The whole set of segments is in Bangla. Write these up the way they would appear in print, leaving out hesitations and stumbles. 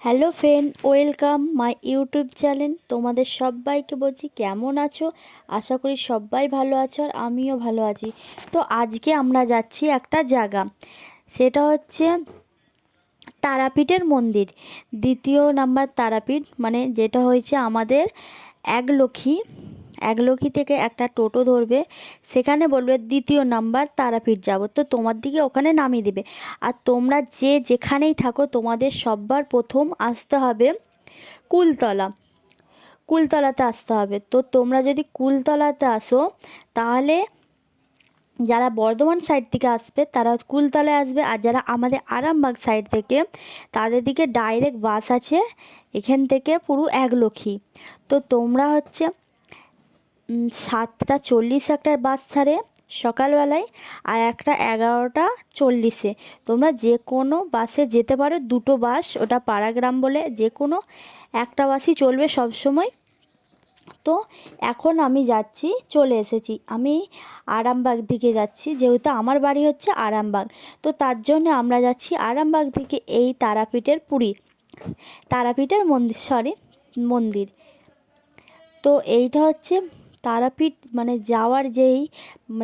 Hello friend, welcome my YouTube channel. তোমাদের সবাইকে বলছি কেমন আছো। আশা করি সবাই ভালো আছো আর আমিও ভালো আছি। তো আজকে আমরা যাচ্ছি একটা জায়গা, সেটা হচ্ছে তারাপীঠের মন্দির। দ্বিতীয় নাম্বার তারাপীঠ, মানে যেটা হয়েছে আমাদের একলক্ষী থেকে একটা টোটো ধরবে, সেখানে বলবে দ্বিতীয় নাম্বার তারাপীঠ যাব। তো তোমার দিকে ওখানে নামিয়ে দেবে। আর তোমরা যে যেখানেই থাকো তোমাদের সবার প্রথম আসতে হবে কুলতলা। কুলতলাতে আসতে হবে। তো তোমরা যদি কুলতলাতে আসো, তাহলে যারা বর্ধমান সাইড থেকে আসবে তারা কুলতলায় আসবে, আর যারা আমাদের আরামবাগ সাইড থেকে, তাদের দিকে ডাইরেক্ট বাস আছে এখান থেকে পুরো একলক্ষী। তো তোমরা হচ্ছে 7:40 একটা বাস ছাড়ে সকালবেলায়, আর একটা 11:40। তোমরা যে কোনো বাসে যেতে পারো, দুটো বাস, ওটা পাড়াগ্রাম বলে, যে কোনো একটা বাসই চলবে সব সময়। তো এখন আমি যাচ্ছি, চলে এসেছি আমি আরামবাগ দিকে যাচ্ছি, যেহেতু আমার বাড়ি হচ্ছে আরামবাগ। তো তার জন্য আমরা যাচ্ছি আরামবাগ থেকে এই তারাপীঠের মন্দির। তো এইটা হচ্ছে তারাপীঠ, মানে যাওয়ার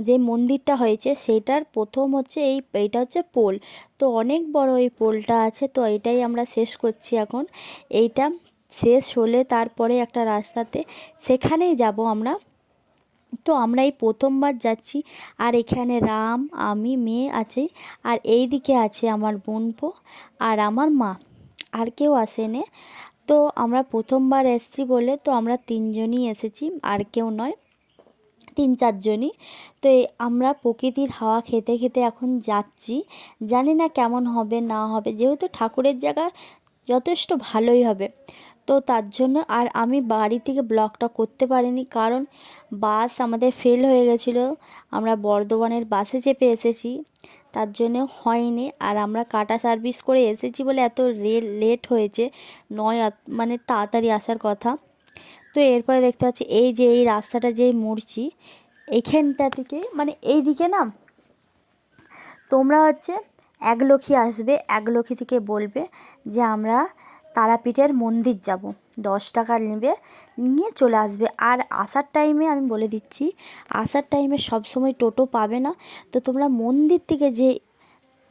যে মন্দিরটা হয়েছে সেইটার প্রথম হচ্ছে এইটা হচ্ছে পোল। তো অনেক বড় এই পোলটা আছে। তো এটাই আমরা শেষ করছি এখন। এইটা শেষ হলে তারপরে একটা রাস্তাতে, সেখানেই যাব আমরা। তো আমরা এই প্রথমবার যাচ্ছি। আর এখানে রাম, আমি, মেয়ে আছে, আর এই দিকে আছে আমার বোনপো আর আমার মা, আর কেউ আসেনি। তো আমরা প্রথমবার এসেছি বলে তো আমরা তিনজনই এসেছি, আর কেউ নয়, 3-4জনই। তো আমরা প্রকৃতির হাওয়া খেতে খেতে এখন যাচ্ছি। জানি না কেমন হবে না হবে, যেহেতু ঠাকুরের জায়গা যথেষ্ট ভালোই হবে। তো তার জন্য আর আমি বাড়ি থেকে ব্লগটা করতে পারিনি, কারণ বাস আমাদের ফেল হয়ে গেছিলো। আমরা বর্ধমানের বাসে চেপে এসেছি, তার জন্য হয়নি। আর আমরা কাটা সার্ভিস করে এসেছি বলে এত লেট হয়েছে, নয় মানে তাড়াতাড়ি আসার কথা। তো এরপরে দেখতে পাচ্ছি এই যে এই রাস্তাটা যেই মুড়ছি, এইখানটা থেকে, মানে এই দিকে না, তোমরা হচ্ছে একলক্ষী আসবে, একলক্ষী থেকে বলবে যে আমরা তারাপীঠের মন্দির যাব, 10 টাকা নেবে, নিয়ে চলে আসবে। আর আসার টাইমে আমি বলে দিচ্ছি, আসার টাইমে সবসময় টোটো পাবে না। তো তোমরা মন্দির থেকে যে,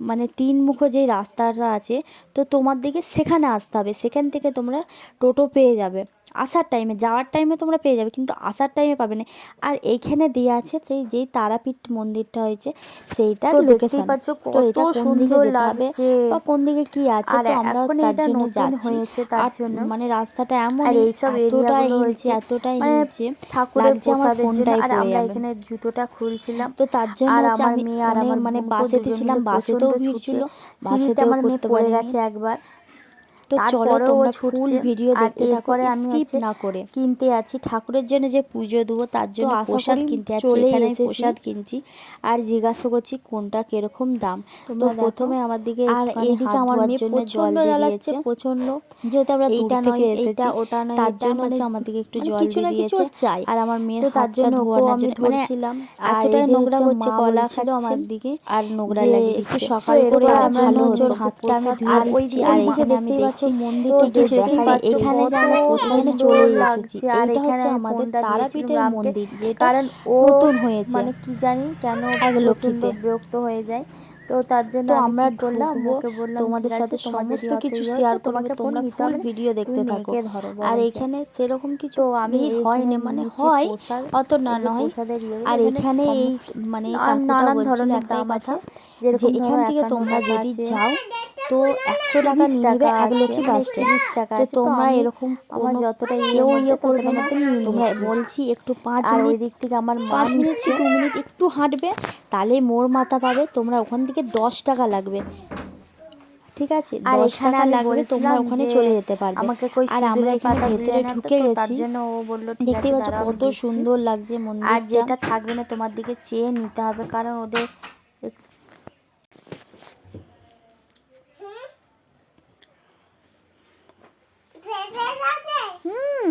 মানে 3 মুখো যেই রাস্তাটা আছে, তো তোমার দিকে সেখানে আসতে হবে। সেখান থেকে তোমরা টোটো পেয়ে যাবে আসার টাইমে। যাওয়ার টাইমে তোমরা পেয়ে যাবে, কিন্তু আসার টাইমে পাবে না। আর এইখানে দেওয়া আছে সেই যেই তারাপীঠ মন্দিরটা হয়েছে সেইটার লোকেশন। তো এটা কোন দিকে যেতে হবে বা কোন দিকে কি আছে, তো আমরা তার জন্য যাচ্ছি। আর মানে রাস্তাটা এমন, এতটাই হিলছে, লাগছে আমার ফোনটাই পড়ে যাবে। জুতোটা খুলছিলাম। তো তার জন্য আর হচ্ছে আমার আমি মেয়ে আর অনেক, আমার মানে বোনপো বাসেতে দুজন ছিলাম, মিলে বাসেতেও প্রচণ্ড ভিড় ছুটছে। ছিল, সিঁড়িতে বাসেতেও আমার মেয়ে করতে পড়ে পারিনি। গেছে একবার। তো চলো তারপরেও ও তোমরা ফুল ছুটছে। ভিডিও আর দেখতে থাকো, এরপরে আমি স্কিপ হচ্ছে না করে। কিনতে যাচ্ছি ঠাকুরের জন্য যে পুজো দেবো তার তো জন্য আশা প্রসাদ করি কিনতে যাচ্ছি। চলেই এখানে আমি এসেছি। প্রসাদ কিনছি। আর জিজ্ঞাসা করছি কোনটা কিরকম দাম। তো তোমরা দেখো। প্রথমে আমার দিকে আর একটুখানি এইদিকে হাত আমার ধোয়ার মেয়ে জন্য জল প্রচণ্ড দিয়ে জ্বালাচ্ছে, দিয়েছে, প্রচণ্ড। যেহেতু আমরা দূর এইটা নয় থেকে এইটা, এসেছি। ওটা নয় তার এটা, জন্য মানে হচ্ছে আমার দিকে একটু মানে জল কিছু দিয়ে না কিছু দিয়েছে। চাই। আর আমার মেয়ের তো তার হাতটা জন্য ওকেও ধোয়ানোর আমি জন্য, মানে ধরছিলাম। আর এতটাই এদিকে নোংরা হচ্ছে করছে, মা কলা বলছিল খাচ্ছে আমার দিকে আর নোংরা যে লাগিয়ে একটু দিচ্ছে। সকাল করে এর আসার জন্য জন্য হচ্ছে ওর তোর হাতটা আমি প্রসাদ ধুয়ে আর দিচ্ছি। আর ওইদিকে এখানে আমি দেখতেই পাচ্ছ দেখছি মন্দিরটা কি ছিল, দেখতেই কিন্তু পাচ্ছ এখানে যে কত আমরা প্রথমে সুন্দর চলে এসেছি, লাগছে। আর এইটা এখানে হচ্ছে আমি আমাদের ফোনটা দিয়েছিলাম তারাপীঠের রামকে, মন্দির, যেটা কারণ ও নতুন হয়েছে মানে কি জানি কেন প্রচণ্ড একলক্ষীতে। বিরক্ত হয়ে যায়। তো তার জন্য তো আমি আমরা কি করলাম, ঢুকবো, ওকে বললাম ঠিক তোমাদের আছে সাথে তোমার যদি সমস্ত অত কিছু ইয়ে হচ্ছে শেয়ার করবো, তোমাকে ফোন তোমরা নিতে ফুল হবে না, ভিডিও তুমি দেখতে থাকো। মেয়েকে ধরো আর বরঞ্চ। এখানে সেরকম কিছু তো আমি ভিড় এইখানে হয়নি, মানে নিচ্ছি হয় প্রসাদ। অত না এই যে নয়। প্রসাদের ইয়েগুলো আর এখানে এখানে এই, মানে এই কাকুটা নানান বলছিল ধরনের একটাই দাম কথা, আছে, যে যেরকম এখান ধরো থেকে 51 তোমরা টাকা যদি আছে, যাও তো 100 টাকা 30 নিয়ে নেবে টাকা আছে, একলক্ষী মানে বাস স্ট্যান্ড। 30 টাকা তো আছে। তো তোমরা আমি এরকম আমার কোনো যতটা ইয়ের কেউ মধ্যে ইয়ে করবে ততটার না। মধ্যে নিয়ে তোমরা নিয়েছি। বলছি একটু পাঁচ আর ওই মিনিট দিক থেকে আমার মা 5 মিনিট কি নিচ্ছে। 2 মিনিট একটু হাঁটবে, তাহলে মোড় মাথা পাবে। তোমরা ওখান থেকে 10 টাকা লাগবে, ঠিক আছে? আর দশ এখানে টাকা আমি লাগবে, তোমরা বলছিলাম ওখানে যে চলে যেতে পারবে। আমাকে কই আর আমরা সিঁদুরের এখানে পাতা ভেতরে দিলেন না, তো ঢুকে তো তার গেছি, জন্য ও বললো ঠিক দেখতেই আছে পাচ্ছ দাঁড়াও আমি কত দিচ্ছি। সুন্দর লাগছে আর মন্দিরটা। যেটা থাকবে না তোমার দিকে চেয়ে নিতে হবে, কারণ ওদের হুম।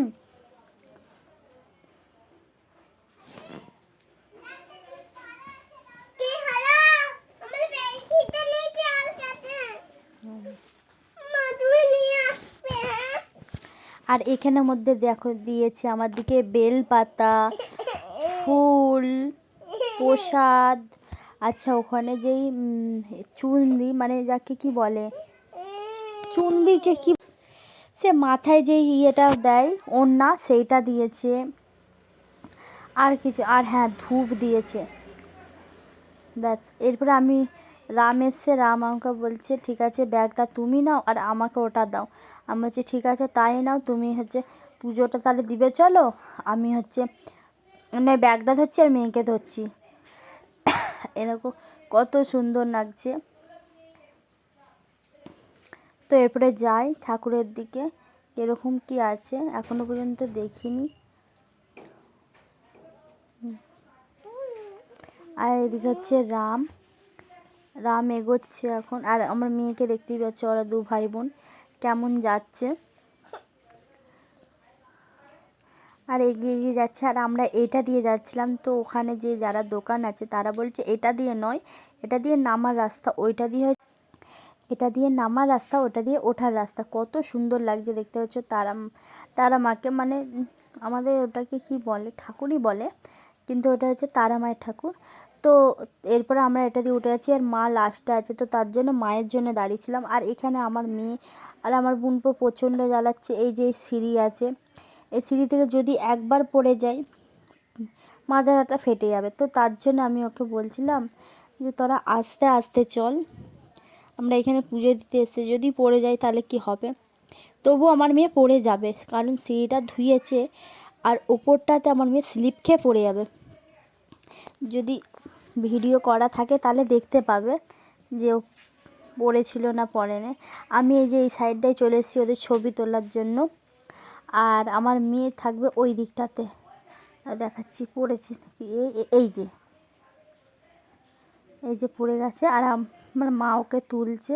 আর এখানের মধ্যে দেখো দিয়েছে আমার দিকে বেলপাতা, ফুল, প্রসাদ। আচ্ছা ওখানে যেই চুন্দি মানে যাকে কি বলে, চুন্দিকে কি সে মাথায় যেই ইয়েটা দেয় ওড়না, সেইটা দিয়েছে। আর কিছু, আর হ্যাঁ ধূপ দিয়েছে। ব্যাস, এরপরে আমি রাম এসছে, রাম আমাকে বলছে ঠিক আছে ব্যাগটা তুমি নাও আর আমাকে ওটা দাও। আমি হচ্ছে ঠিক আছে তাই নাও, তুমি হচ্ছে পুজোটা তাহলে দিবে চলো। আমি হচ্ছে মানে ব্যাগটা ধরছি আর মেয়েকে ধরছি। এরকম কত সুন্দর লাগছে। তো এরপরে যাই ঠাকুরের দিকে, এরকম কি আছে এখনো পর্যন্ত দেখিনি। আর এদিকে হচ্ছে রাম এগোচ্ছে এখন। আর আমার মেয়েকে দেখতেই পাচ্ছে, ওরা দু ভাই বোন কেমন যাচ্ছে। আর এগিয়ে এগিয়ে যাচ্ছে। আর আমরা এটা দিয়ে যাচ্ছিলাম, তো ওখানে যে যারা দোকান আছে তারা বলছে এটা দিয়ে নয়, এটা দিয়ে নামার রাস্তা, ওইটা দিয়ে এটা দিয়ে নামার রাস্তা, ওটা দিয়ে ওঠার রাস্তা। কত সুন্দর লাগছে দেখতে পাচ্ছ। তারা মাকে মানে আমাদের ওটাকে কি বলে, ঠাকুরই বলে, কিন্তু ওটা হচ্ছে তারা মায়ের ঠাকুর। তো এরপরে আমরা এটা দিয়ে উঠে যাচ্ছি আর মা লাস্টে আছে, তো তার জন্য মায়ের জন্য দাঁড়িয়েছিলাম। আর এখানে আমার মেয়ে আর আমার বোনপো প্রচণ্ড জ্বালাচ্ছে। এই যে সিঁড়ি আছে, এই সিঁড়ি থেকে যদি একবার পড়ে যাই মাথাটা ফেটে যাবে। তো তার জন্য আমি ওকে বলছিলাম যে তোরা আস্তে আস্তে চল, আমরা এখানে পুজো দিতে এসেছি, যদি পড়ে যাই তাহলে কি হবে। তবু আমার মেয়ে পড়ে যাবে, কারণ সিঁড়িটা ধুয়েছে আর ওপরটাতে আমার মেয়ে স্লিপ খেয়ে পড়ে যাবে। যদি ভিডিও করা থাকে তাহলে দেখতে পাবে যে ও পড়েছিল না পড়েনি। আমি এই যে এই সাইডটায় চলে এসেছি ওদের ছবি তোলার জন্য। আর আমার মেয়ে থাকবে ওই দিকটাতে, দেখাচ্ছি পড়েছে নাকি। এই যে পড়ে গেছে। আর আমার মা ওকে তুলছে,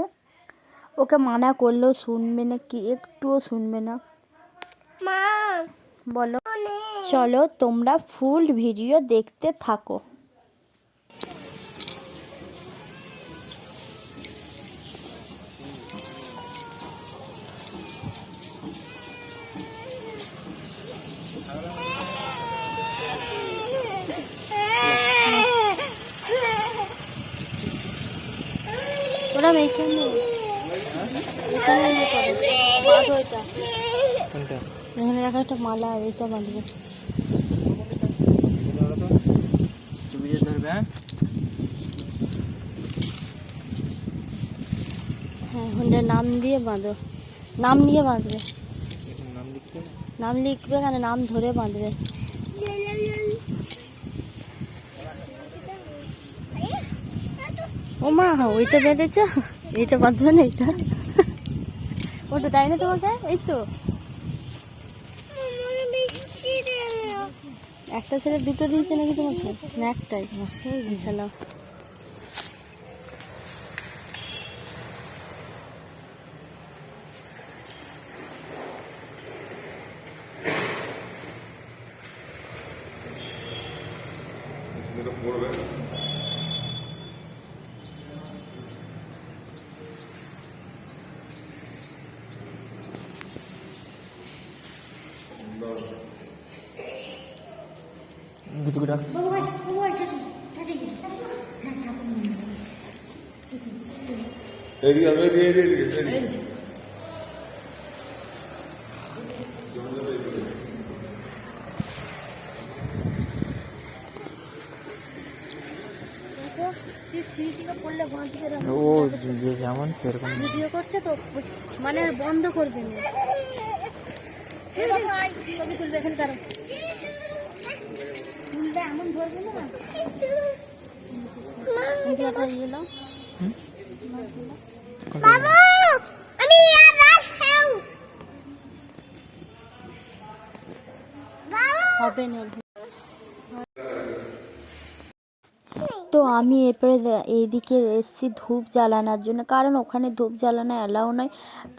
ওকে মানা করলেও শুনবে না, কি একটুও শুনবে না। মা বলো, চলো তোমরা ফুল ভিডিও দেখতে থাকো। ওরা এখানে এখানে দেখা একটা মালা, এটা বাঁধবে। হ্যাঁ ওখানটা নাম দিয়ে বাঁধো, নাম নিয়ে বাঁধবে, নাম লিখবে কেন, নাম ধরে বাঁধবে। ও মা ওইটা বেঁধেছ, এইটা বাঁধবে না, এইটা ওটা তাই না তোমাকে। এই তো একটা ছেলে দুটো দিয়েছে নাকি তোমাকে, না একটাই বিছালাম। ও যে যেমন সেরকম ভিডিও করছে তো মানে আর বন্ধ করবে না, ছবি তুলবে এখানে, তারা তুলবে এমন ধরবে না। ইয়ে নাও হবে না। তো আমি এরপরে এইদিকে এসেছি ধূপ জ্বালানোর জন্য, কারণ ওখানে ধূপ জ্বালানো অ্যালাউ নয়,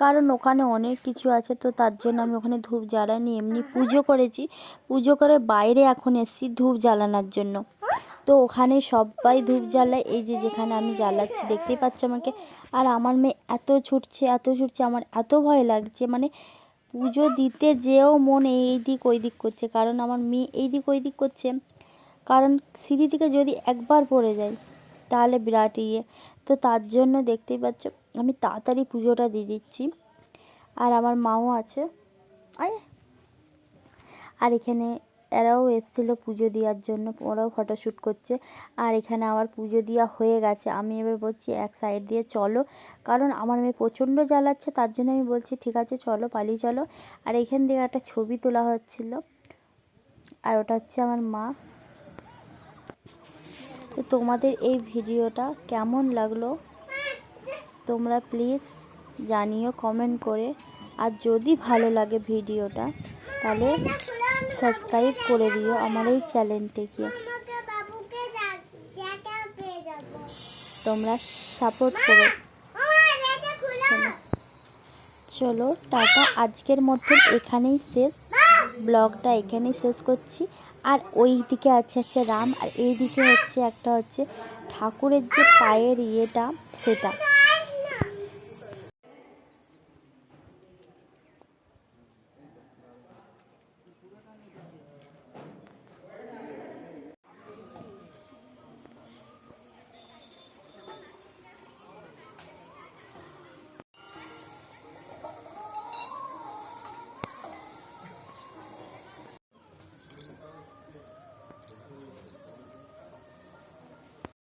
কারণ ওখানে অনেক কিছু আছে। তো তার জন্য আমি ওখানে ধূপ জ্বালাইনি, এমনি পুজো করেছি। পুজো করে বাইরে এখন এসেছি ধূপ জ্বালানোর জন্য। তো ওখানে সবাই ধূপ জ্বালায়, এই যে যেখানে আমি জ্বালাচ্ছি দেখতেই পাচ্ছ আমাকে। আর আমার মেয়ে এত ছুটছে, আমার এত ভয় লাগছে, মানে পুজো দিতে যেও মন এই দিক ওই দিক করছে, কারণ আমার মেয়ে এই দিক ওই দিক করছে, কারণ সিঁড়ি থেকে যদি একবার পড়ে যায় তাহলে বিরাট ইয়ে। তো তার জন্য দেখতেই পাচ্ছ আমি তাড়াতাড়ি পুজোটা দিয়ে দিচ্ছি। আর আমার মাও আছে, আর এখানে এরাও এসেছিলো পুজো দেওয়ার জন্য, ওরাও ফটোশ্যুট করছে। আর এখানে আমার পুজো দেওয়া হয়ে গেছে, আমি এবার বলছি এক সাইড দিয়ে চলো, কারণ আমার মেয়ে প্রচণ্ড জ্বালাচ্ছে, তার জন্য আমি বলছি ঠিক আছে চলো, পালিয়ে চলো। আর এখান থেকে একটা ছবি তোলা হচ্ছিল, আর ওটা হচ্ছে আমার মা। তো তোমাদের এই ভিডিওটা কেমন লাগলো তোমরা প্লিজ জানিও কমেন্ট করে। আর যদি ভালো লাগে ভিডিওটা তাহলে সাবস্ক্রাইব করে দিও আমার এই চ্যানেলটিকে, তোমরা সাপোর্ট করো। চলো টাটা, আজকের মতন এখানেই শেষ, ব্লগটা এখানেই শেষ করছি। আর ওই দিকে আছে রাম, আর এই দিকে হচ্ছে একটা হচ্ছে ঠাকুরের যে পায়ের ইয়েটা সেটা।